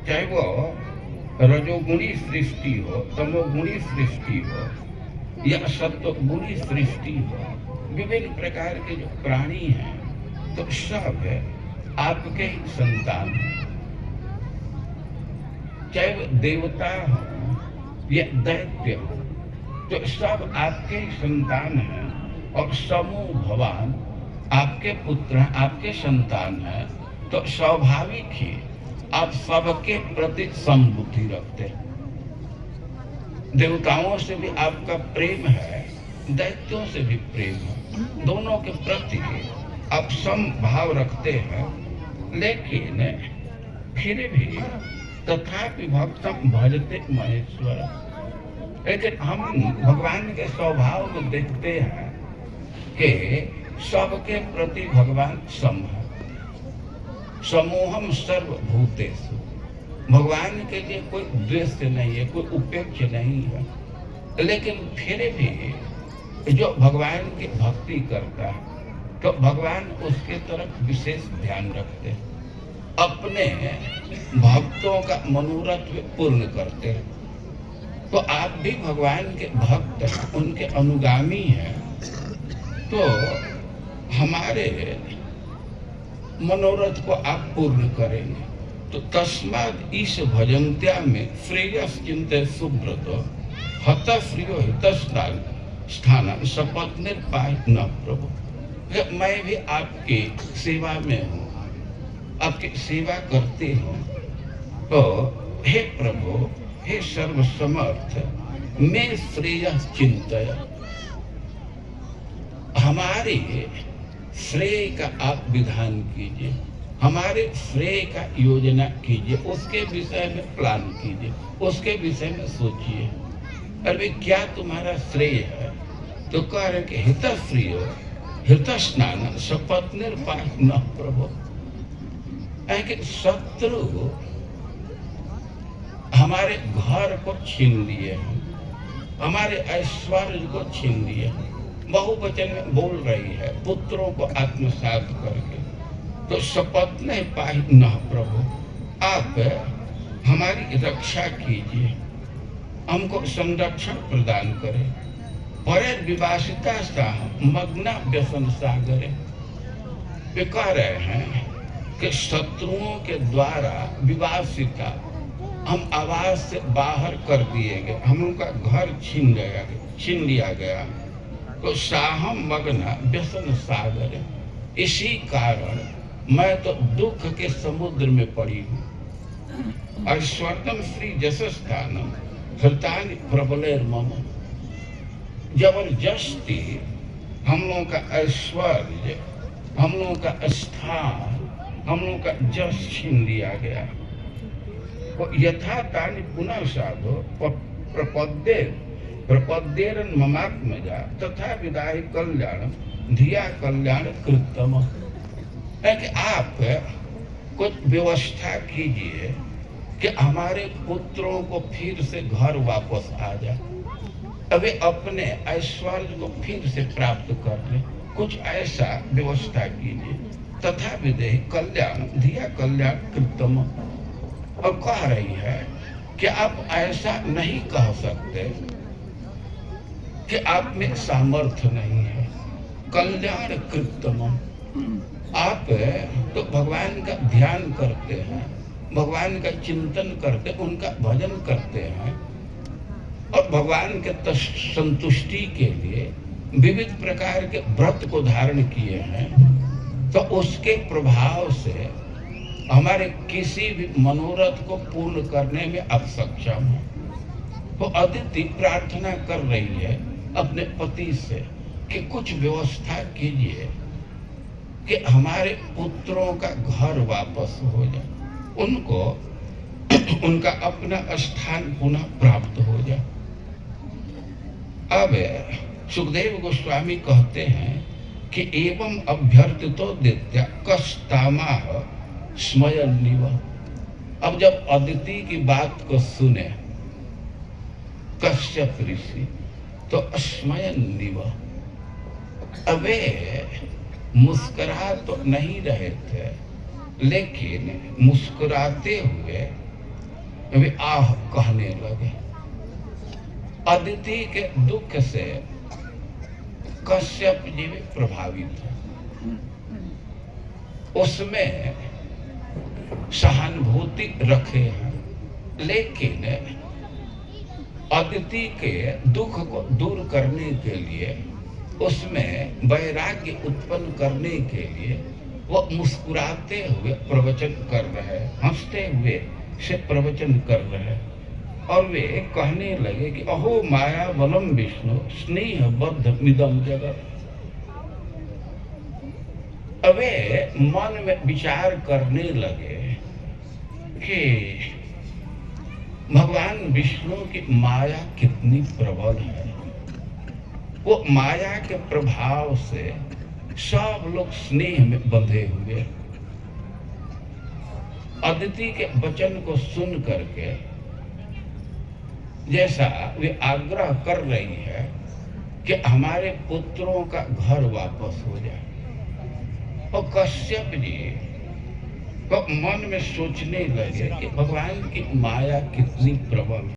चाहे वो रजोगुणी सृष्टि हो, तमोगुणी सृष्टि हो या सत्वगुणी सृष्टि हो, विभिन्न प्रकार के जो प्राणी हैं तो सब आपके ही संतान हैं। चाहे वो देवता हो या दैत्य हो, तो सब आपके ही संतान हैं और समूह भगवान आपके पुत्र हैं, आपके संतान हैं। तो स्वाभाविक ही आप सबके प्रति समबुद्धि रखते हैं। देवताओं से भी आपका प्रेम है, दैत्यों से भी प्रेम है, दोनों के प्रति आप समभाव रखते हैं। लेकिन फिर भी तथापि भक्तम भजते महेश्वर। लेकिन हम भगवान के स्वभाव को देखते हैं कि सबके प्रति भगवान सम है। समूहम सर्वभूतेषु, भगवान के लिए कोई द्वेष नहीं है, कोई उपेक्ष नहीं है। लेकिन फिर भी जो भगवान की भक्ति करता है तो भगवान उसके तरफ विशेष ध्यान रखते हैं, अपने भक्तों का मनोरथ पूर्ण करते हैं। तो आप भी भगवान के भक्त हैं, उनके अनुगामी हैं, तो हमारे मनोरथ को आप पूर्ण करेंगे। तो तस्माद ईश भजंत्या में श्रेयस चिंते सुब्रत हत श्रियो हितस्थान स्थान शपथ निर्पाय न प्रभु। मैं भी आपकी सेवा में हूँ, आपकी सेवा करते हूँ। तो हे प्रभु, हे सर्वसमर्थ, मैं श्रेय चिंतय, हमारे श्रेय का आप विधान कीजिए, हमारे श्रेय का योजना कीजिए, उसके विषय में प्लान कीजिए, उसके विषय में सोचिए। अरे क्या तुम्हारा श्रेय है? तो कह रहे कि हित श्रेय हित स्नान शपथ निर्पाय न प्रभु। शत्रु हमारे घर को छीन लिए हैं, हमारे ऐश्वर्य को छीन लिए हैं। बहुवचन में बोल रही है, पुत्रों को आत्मसात करके। तो शपथ नहीं पाई न प्रभु, आप हमारी रक्षा कीजिए, हमको संरक्षण प्रदान करें। परे विवासिता सा मग्ना व्यसन सागरे। वे कह रहे हैं कि शत्रुओं के द्वारा विवासिता, हम आवाज से बाहर कर दिए गए, हम उनका घर छीन लिया गया। तो साहम मग्ना व्यसन सागर, इसी कारण मैं तो दुख के समुद्र में पड़ी हूँ। ऐश्वर्यम श्री जसस्थानम हृतानि प्रबलेर मम। जबरदस्ती हम लोगों का ऐश्वर्य, हम लोगों का स्थान, हम लोगों का जस छीन लिया गया। तो यथा तानि पुनः साधो प्रपद्येरन ममात्मजा तथा विदाहि कल्याणम धिया कल्याण कृतम। कि आप कुछ व्यवस्था कीजिए कि हमारे पुत्रों को फिर से घर वापस आ जाए, अभी अपने ऐश्वर्य को फिर से प्राप्त कर ले, कुछ ऐसा व्यवस्था कीजिए। तथा विदेहि कल्याण धिया कल्याण कृतम। और कह रही है कि आप ऐसा नहीं कह सकते कि आप में सामर्थ्य नहीं है। कल्याण कृतम, आप तो भगवान का ध्यान करते हैं, भगवान का चिंतन करते, उनका भजन करते हैं और भगवान के संतुष्टि के लिए विविध प्रकार के व्रत को धारण किए हैं। तो उसके प्रभाव से हमारे किसी भी मनोरथ को पूर्ण करने में आप सक्षम हैं। तो अदिति प्रार्थना कर रही है अपने पति से कि कुछ व्यवस्था कीजिए कि हमारे पुत्रों का घर वापस हो जाए, उनको उनका अपना स्थान पुनः प्राप्त हो जाए। अब सुखदेव गोस्वामी कहते हैं कि एवं अभ्यर्थितो दित्या कष्टामा स्मयन्निव। अब जब अदिति की बात को सुने कश्यप ऋषि तो स्मयन्निव, अबे मुस्कुरा तो नहीं रहे थे, लेकिन मुस्कुराते हुए वे आह कहने लगे। अदिति के दुख से कश्यप जी भी प्रभावित है, उसमें सहानुभूति रखे हैं, लेकिन अदिति के दुख को दूर करने के लिए, उसमें वैराग्य उत्पन्न करने के लिए वो मुस्कुराते हुए प्रवचन कर रहे हैं, हंसते हुए से प्रवचन कर रहे हैं। और वे कहने लगे कि अहो माया बलम विष्णु स्नेह बद्ध मिदम जगत। वे मन में विचार करने लगे कि भगवान विष्णु की माया कितनी प्रबल है। वो माया के प्रभाव से सब लोग स्नेह में बंधे हुए। अदिति के वचन को सुन करके जैसा वे आग्रह कर रही है कि हमारे पुत्रों का घर वापस हो जाए, और कश्यप जी को मन में सोचने लगे कि भगवान की माया कितनी प्रबल है।